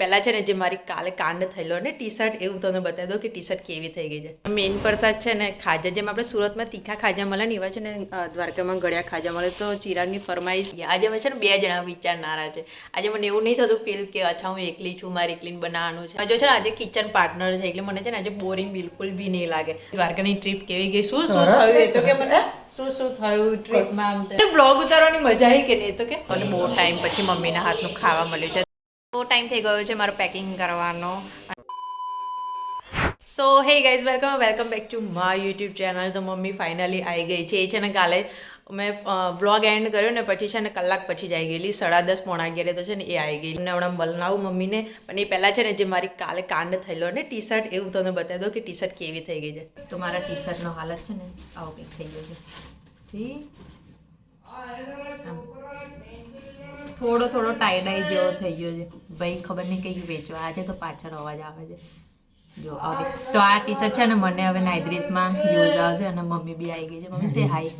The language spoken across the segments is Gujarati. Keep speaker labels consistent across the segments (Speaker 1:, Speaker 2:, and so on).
Speaker 1: પહેલાં છે ને જે મારી કાલે કાંડ થયેલો ને ટી શર્ટ એવું તમને બતાવી દો કે ટી શર્ટ કેવી થઈ ગઈ છે. મેઇન પ્રસાદ છે ને ખાજા, જેમ આપણે સુરતમાં તીખા ખાજા મળે ને એવા છે ને દ્વારકામાં ગળ્યા ખાજા મળે. તો ચિરાગની ફરમાઈશ આજે અમે છે ને 2 જણા વિચારનારા છે. આજે મને એવું નહીં થતું ફીલ કે અચ્છા હું એકલી છું, મારે એકલીને બનાવવાનું છે. જો છે ને આજે કિચન પાર્ટનર છે એટલે મને છે ને આજે બોરિંગ બિલકુલ બી નહીં લાગે. દ્વારકાની ટ્રીપ કેવી ગઈ, શું થયું એ તો કે મને શું થયું ટ્રીપમાં, આમ બ્લોગ ઉતારવાની મજા આવી કે નહીં તો કે. અને બહુ ટાઈમ પછી મમ્મીના હાથનું ખાવા મળ્યું છે. બહુ ટાઈમ થઈ ગયો છે મારો પેકિંગ કરવાનો. So hey guys, welcome back to my YouTube channel. તો મમ્મી ફાઇનલી આવી ગઈ છે. એ છે ને કાલે મેં વ્લોગ એન્ડ કર્યો ને પછી છે ને કલાક પછી જ આવી ગયેલી, 10:30 પોણા 11 તો છે ને એ આવી ગઈ. અને હમણાં બનાવું મમ્મીને, પણ એ પહેલાં છે ને જે મારી કાલે કાંડ થયેલો ને ટી શર્ટ એવું તમને બતાવી દો કે ટી શર્ટ કેવી થઈ ગઈ છે. તો મારા ટી શર્ટનો હાલત છે ને આવો કંઈક થઈ ગયો છે. સી થોડો ટાઈડાઈ જેવો થઈ ગયો છે ભાઈ, ખબર નહીં કંઈક વેચવા આજે તો પાછળ અવાજ આવે છે જો. તો આ ટી શર્ટ છે ને મને હવે નાઇદ્રીસમાં યુઝ આવશે. અને મમ્મી બી આવી ગઈ છે. મમ્મી સે હાઈ.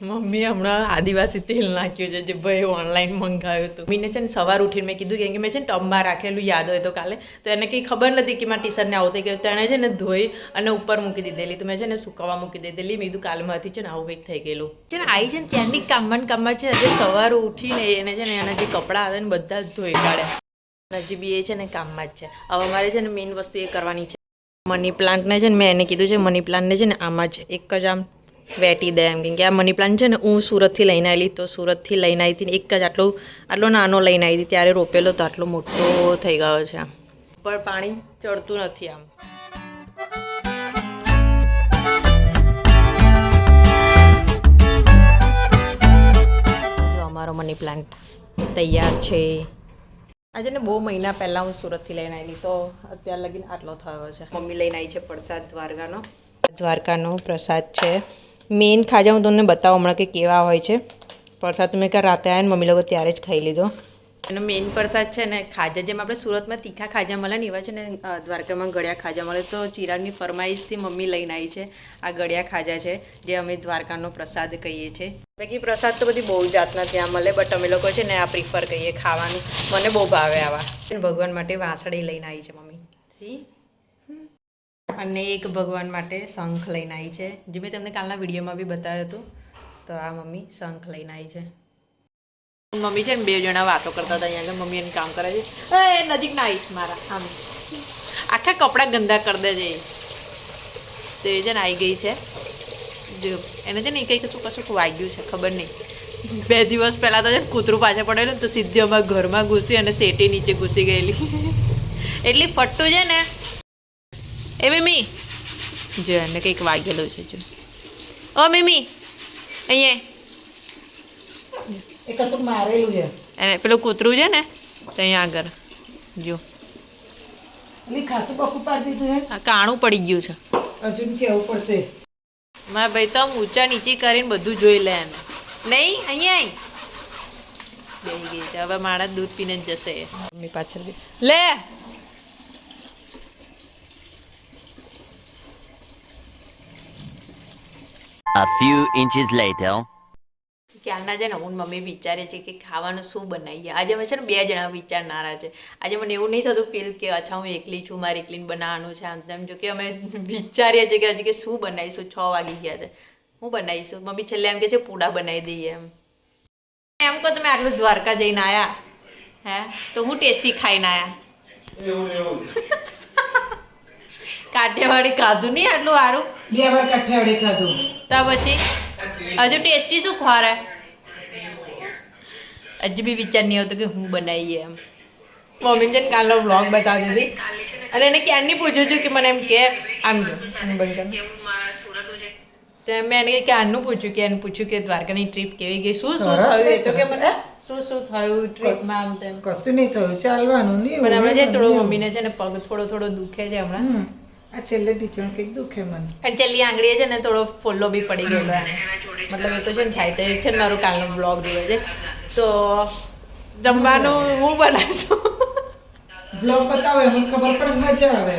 Speaker 1: મમ્મીએ હમણાં આદિવાસી તેલ નાખ્યું છે જે ભાઈ ઓનલાઈન મંગાવ્યું હતું. મમ્મીને છે ને સવાર ઉઠીને મેં કીધું કે મેં છે ને ટબમાં રાખેલું યાદ હોય તો કાલે, તો એને કંઈ ખબર નથી કે મારા ટી શર્ટને આવું થઈ ગયું. તો એણે છે ને ધોઈ અને ઉપર મૂકી દીધેલી. તો મેં છે ને સુકવવા મૂકી દીધેલી. મેં કીધું કાલમાંથી છે ને આવું કંઈક થઈ ગયેલું છે ને. આવી છે ને ત્યાંની કામમાં છે આજે સવાર ઉઠીને એને છે ને એના જે કપડાં આવે ને બધા જ ધોઈ કાઢ્યા. હજી બી એ છે ને કામમાં જ છે. હવે મારે છે ને મેઇન વસ્તુ એ કરવાની છે. મની પ્લાન્ટને છે ને મેં એને કીધું છે મની પ્લાન્ટને છે ને આમાં જ એક જ આમ વેટી દે એમ. કેમ કે આ મની પ્લાન્ટ છે ને હું સુરતથી લઈને આવેલી. તો સુરતથી લઈને આવી હતી એક જ આટલો નાનો લઈને આવી હતી ત્યારે રોપેલો તો આટલો મોટો થઈ ગયો છે. આમ ઉપર પાણી ચડતું નથી. આમ જો અમારો મની પ્લાન્ટ તૈયાર છે. આજે ને બહુ મહિના પહેલાં હું સુરતથી લઈને આવેલી તો અત્યાર લગીને આટલો થયો છે. મમ્મી લઈને આવી છે પ્રસાદ દ્વારકાનો પ્રસાદ છે. મેઇન ખાજા હું તમને બતાવું હમણાં કે કેવા હોય છે. પ્રસાદ તો મેં કાં રાતે આવ્યા ને મમ્મી લોકો ત્યારે જ ખાઈ લીધો. અને મેઇન પ્રસાદ છે ને ખાજા, જેમ આપણે સુરતમાં તીખા ખાજા મળે ને એવા છે ને દ્વારકામાં ગળ્યા ખાજા મળે. તો ચિરાગની ફરમાઈશથી મમ્મી લઈને આવી છે આ ગળ્યા ખાજા છે જે અમે દ્વારકાનો પ્રસાદ કહીએ છીએ. બાકી પ્રસાદ તો બધી બહુ જાતના ત્યાં મળે, બટ અમે લોકો છે ને આ પ્રિફર કરીએ ખાવાનું. મને બહુ ભાવે આવા. ભગવાન માટે વાંસળી લઈને આવી છે મમ્મી. અને એક ભગવાન માટે શંખ લઈને આવી છે જે મેં તમને કાલના વિડીયોમાં બી બતાવ્યું હતું. તો આ મમ્મી શંખ લઈને આવી છે. મમ્મી છે ને 2 જણા વાતો કરતા હતા અહીંયા. મમ્મી એને કામ કરે છે. એ નજીક ના આવીશ મારા. આમ આખા કપડાં ગંદા કરી દે છે. તો એ છે ને આવી ગઈ છે જો. એને છે ને કંઈક કશું વાગ્યું છે ખબર નહીં. 2 દિવસ પહેલાં તો છે ને કૂતરું પાછળ પડેલું તો સીધી અમારા ઘરમાં ઘૂસી અને સેટી નીચે ઘૂસી ગયેલી. એટલી ફટ્ટું છે ને એ મીમી જો એને કંઈક વાગેલું છે જો. ઓ મીમી અહીંયા
Speaker 2: એ કશું મારેલું છે.
Speaker 1: એને પેલું કૂતરું છે ને તો અહીંયા આગળ જો
Speaker 2: ખાસું પપ્પુ પાડી દીધું છે.
Speaker 1: કાણું પડી ગયું છે.
Speaker 2: હજુ કેવું પડશે
Speaker 1: મારા ભાઈ તો આમ ઊંચા નીચે કરીને બધું જોઈ લે એને. નહીં અહીંયા બેસી ગઈ છે. હવે મારા દૂધ પીને જ જશે મમ્મી પાછળ લે.
Speaker 3: A few inches later.
Speaker 1: ક્યારના છે ને હું મમ્મી વિચારે છે કે ખાવાનું શું બનાવીએ. આજે અમે છે ને 2 જણા વિચારનારા છે. આજે મને એવું નહીં થતું ફીલ કે અચ્છા હું એકલી છું, મારે એકલીને બનાવવાનું છે આમ તેમ. જો કે અમે વિચારીએ છીએ કે હજી કે શું બનાવીશું. 6 વાગી ગયા છે. શું બનાવીશું? મમ્મી છેલ્લે એમ કે છે પૂડા બનાવી દઈએ એમ. એમ કહો તમે આટલું દ્વારકા જઈને આવ્યા હે તો હું ટેસ્ટી ખાઈને આવ્યા. કાઠિયાવાડી ખાધું નહીં આટલું સારું.
Speaker 2: 2 વાર કાઠિયાવાડી ખાધું
Speaker 1: તો પછી હજુ ટેસ્ટી શું ખવારે. હજી બી વિચાર નહીં આવતો કે હું બનાવીએ એમ. મમ્મીને છે ને કાલનો વ્લોગ બતાવી દીધી અને એને ક્યારની પૂછ્યું હતું કે મને એમ કે આમ જો તો મેં એને ક્યારનું પૂછ્યું કે એને પૂછ્યું કે દ્વારકાની ટ્રીપ કેવી ગઈ, શું થયું એ તો કે મને શું થયું ટ્રીપમાં આમ તેમ.
Speaker 2: કશું નહીં થયું, ચાલવાનું નહીં.
Speaker 1: પણ હમણાં છે થોડો મમ્મીને છે ને પગ થોડો દુખે છે હમણાં.
Speaker 2: આ છેલ્લે ટીચર કંઈક દુખે મને.
Speaker 1: અને છેલ્લી આંગળીએ છે ને થોડો ફોલ્લો બી પડી ગયેલો એને. મતલબ એ તો છે ને થાય તો એ છે ને મારું કાલનો બ્લોગ જોવે છે. તો જમવાનું હું બનાવીશું.
Speaker 2: બ્લોગ બતાવો મને ખબર પડે મજા આવે.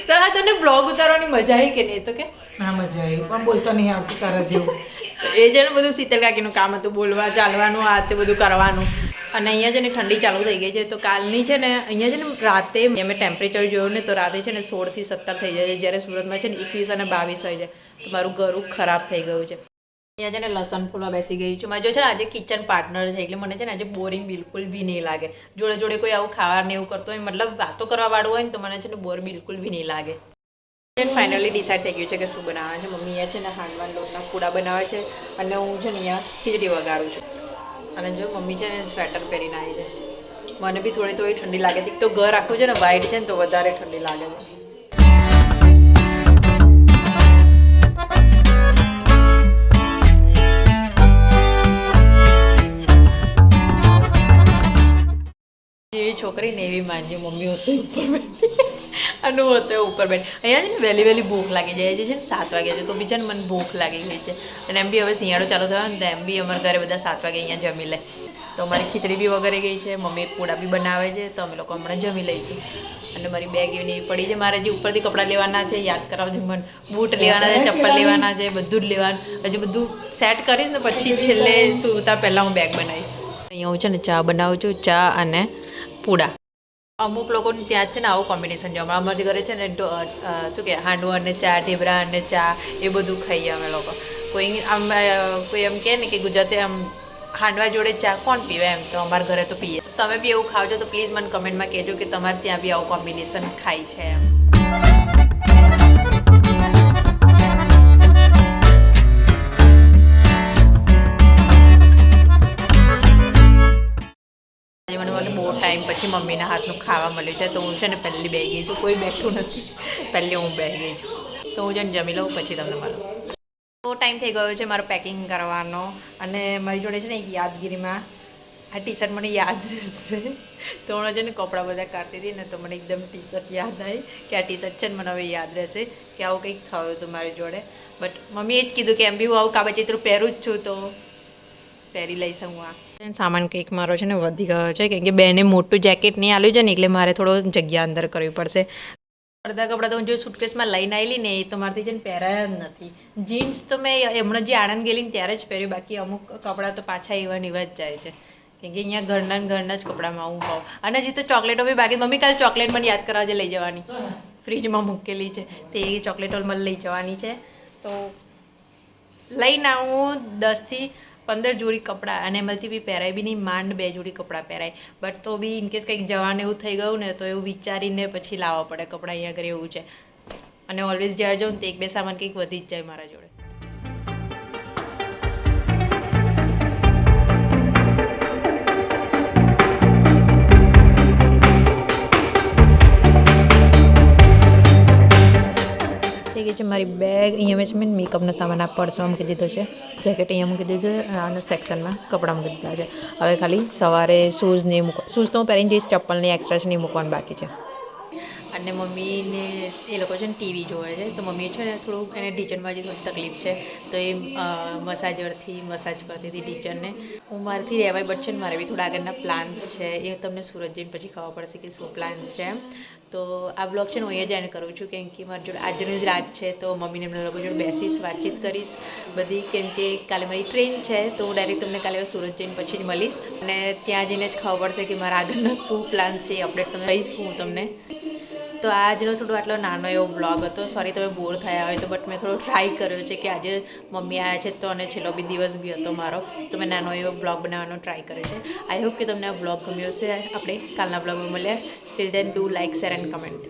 Speaker 1: તો હા તને બ્લોગ ઉતારવાની મજા આવી કે નહીં તો કે.
Speaker 2: હા મજા આવી પણ બોલતો નહીં આવતું તારા જેવું.
Speaker 1: એ છે ને બધું શીતલ કાકીનું કામ હતું, બોલવા ચાલવાનું આ તે બધું કરવાનું. અને અહીંયા છે ને ઠંડી ચાલુ થઈ ગઈ છે, તો કાલની છે ને અહીંયા છે ને રાતે મેં ટેમ્પરેચર જોયું ને તો રાતે છે ને 16 થી 17 થઈ જાય છે, જ્યારે સુરતમાં છે ને 21 અને 22 હોય છે. તો મારું ગળું ખરાબ થઈ ગયું છે. અહીંયા છે ને લસણ ફૂલવા બેસી ગઈ છું. મારે જો છે ને આજે કિચન પાર્ટનર છે, એટલે મને છે ને આજે બોરિંગ બિલકુલ બી નહીં લાગે. જોડે જોડે કોઈ આવું ખાવાનું એવું કરતો હોય, મતલબ વાતો કરવા વાળું હોય ને તો મને છે ને બોર બિલકુલ બી નહીં લાગે. ફાઇનલી ડિસાઇડ થઈ ગયું છે કે શું બનાવવાનું છે. મમ્મી અહીંયા છે ને હાંડવાના લોટના પૂડા બનાવે છે અને હું છે ને અહીંયા ખીચડી વઘારું છું. અને જો મમ્મી છે ને સ્વેટર પહેરીને આવી છે. મને બી થોડી થોડી ઠંડી લાગે છે. એક તો ઘર આખું છે ને વાઇટ છે ને તો વધારે ઠંડી લાગે છે. એવી છોકરી ને એવી માનજી મમ્મી હોતી ઉપર બેઠી અને હું હતો ઉપર બેઠ. અહીંયા છે ને વહેલી વહેલી ભૂખ લાગી જાય છે ને 7 વાગ્યા છે, તો બી છે ને મને ભૂખ લાગી ગઈ છે. અને એમ બી હવે શિયાળો ચાલુ થયો ને તો એમ બી અમારા ઘરે બધા 7 વાગે અહીંયા જમી લે. તો અમારી ખીચડી બી વગેરે ગઈ છે, મમ્મી પૂડા બી બનાવે છે, તો અમે લોકો હમણાં જમી લઈશું. અને મારી બેગ એવી પડી છે. મારે જે ઉપરથી કપડાં લેવાના છે, યાદ કરાવજો મને. બૂટ લેવાના છે, ચપ્પલ લેવાના છે, બધું જ લેવાનું. હજુ બધું સેટ કરીશ ને પછી છેલ્લે સૂતા પહેલાં હું બેગ બનાવીશ. અહીંયા હું છે ને ચા બનાવું છું, ચા અને પૂડા. અમુક લોકોને ત્યાં જ છે ને આવું કોમ્બિનેશન જોવા મળે. અમારી ઘરે છે ને શું કહે હાંડવો અને ચા, ઢેબરા અને ચા એ બધું ખાઈએ અમે લોકો. કોઈ એમ કહે ને કે ગુજરાતી આમ હાંડવા જોડે ચા કોણ પીવે, એમ તો અમારા ઘરે તો પીએ. તમે બી એવું ખાવજો તો પ્લીઝ મને કમેન્ટમાં કહેજો કે તમારે ત્યાં બી આવું કોમ્બિનેશન ખાય છે એમ. મને બહુ ટાઈમ પછી મમ્મીના હાથનું ખાવા મળ્યું છે, તો હું છે ને પહેલી બેસી ગઈ છું. કોઈ બેઠું નથી, પહેલી હું બેસી ગઈ છું. તો હું જઈને જમી લઉં પછી તમને મળું. તો ટાઈમ થઈ ગયો છે મારો પેકિંગ કરવાનો. અને મારી જોડે છે ને એક યાદગીરીમાં આ ટી શર્ટ મને યાદ રહેશે. તો હું છે ને કપડાં બધા કાઢતી હતી ને તો મને એકદમ ટી શર્ટ યાદ આવી કે આ ટી શર્ટ છે ને મને હવે યાદ રહેશે કે આવું કંઈક થયું હતું મારી જોડે. બટ મમ્મીએ જ કીધું કે એમ બી હું આવું કાબચિત્રું પહેરું જ છું, તો પહેરી લઈશ હું. આ સામાન કંઈક મારો છે ને વધી ગયો છે, કેમ કે બેને મોટું જેકેટ નહીં આલ્યું છે ને એટલે મારે થોડો જગ્યા અંદર કરવી પડશે. અડધા કપડાં તો હું જો સુટકેસમાં લઈને આવેલી ને એ તો મારાથી છે ને પહેરાયા જ નથી. જીન્સ તો મેં હમણાં જે આણંદ ગયેલી ને ત્યારે જ પહેર્યું, બાકી અમુક કપડાં તો પાછા એવા જ જાય છે, કેમ કે અહીંયા ઘરના જ કપડામાં હું હોઉં. અને હજી તો ચોકલેટો બી બાકી. મમ્મી કાલે ચોકલેટ મને યાદ કરાવજે લઈ જવાની, ફ્રીજમાં મૂકેલી છે તે ચોકલેટો મને લઈ જવાની છે. તો લઈને આવું 10 થી 15 જોડી કપડાં, અને એમાંથી બી પહેરાય બી નહીં, માંડ 2 જોડી કપડાં પહેરાય. બટ તો બી ઇનકેસ કંઈક જવાનું એવું થઈ ગયું ને તો એવું વિચારીને પછી લાવવા પડે કપડાં. અહીંયા આગળ એવું છે. અને ઓલવેઝ જ્યારે જાઉં ને તો 1-2 સામાન કંઈક વધી જ જાય મારા જોડે. થઈ ગઈ છે મારી બેગ. અહીંયા મેં મેકઅપનો સામાન આ પર્સમાં મૂકી દીધો છે, જેકેટ અહીંયા મૂકી દીધું છે, અને સેક્શનમાં કપડાં મૂકી દીધા છે. હવે ખાલી સવારે શૂઝ નહીં શૂઝ તો હું પહેરીને જઈશ, ચપ્પલને એક્સ્ટ્રા નહીં મૂકવાનું બાકી છે. અને મમ્મીને એ લોકો છે ને ટીવી જોવે છે, તો મમ્મી છે ને થોડુંક એને ટીચરમાં જે થોડી તકલીફ છે, તો એ મસાજરથી મસાજ કરતી હતી ટીચરને. હું મારાથી રહેવાય, બટ છે ને મારે બી થોડા આગળના પ્લાન્સ છે, એ તમને સુરત જઈને પછી ખબર પડશે કે શું પ્લાન્સ છે. તો આ બ્લોગ છે ને હું અહીંયા જ એન્ડ કરું છું, કેમ કે મારી જોડે આજનું જ રાત છે, તો મમ્મીને એમના લોકો જોડે બેસીશ, વાતચીત કરીશ બધી, કેમ કે કાલે મારી ટ્રેન છે, તો હું ડાયરેક્ટ તમને કાલે સુરત જઈને પછી જ મળીશ. અને ત્યાં જઈને જ ખબર પડશે કે મારા આગળના શું પ્લાન છે, એ અપડેટ તમને કહીશ હું તમને. તો આજનો થોડો આટલો નાનો એવો બ્લોગ હતો. સોરી તમે બોર થયા હોય તો, બટ મેં થોડો ટ્રાય કર્યો છે કે આજે મમ્મી આવ્યા છે તો, અને છેલ્લો બી દિવસ બી હતો મારો, તો મેં નાનો એવો બ્લોગ બનાવવાનો ટ્રાય કર્યો છે. આઈ હોપ કે તમને આ બ્લોગ ગમ્યો હશે. આપણે કાલના બ્લોગમાં મળ્યા. Till then do like, share and comment.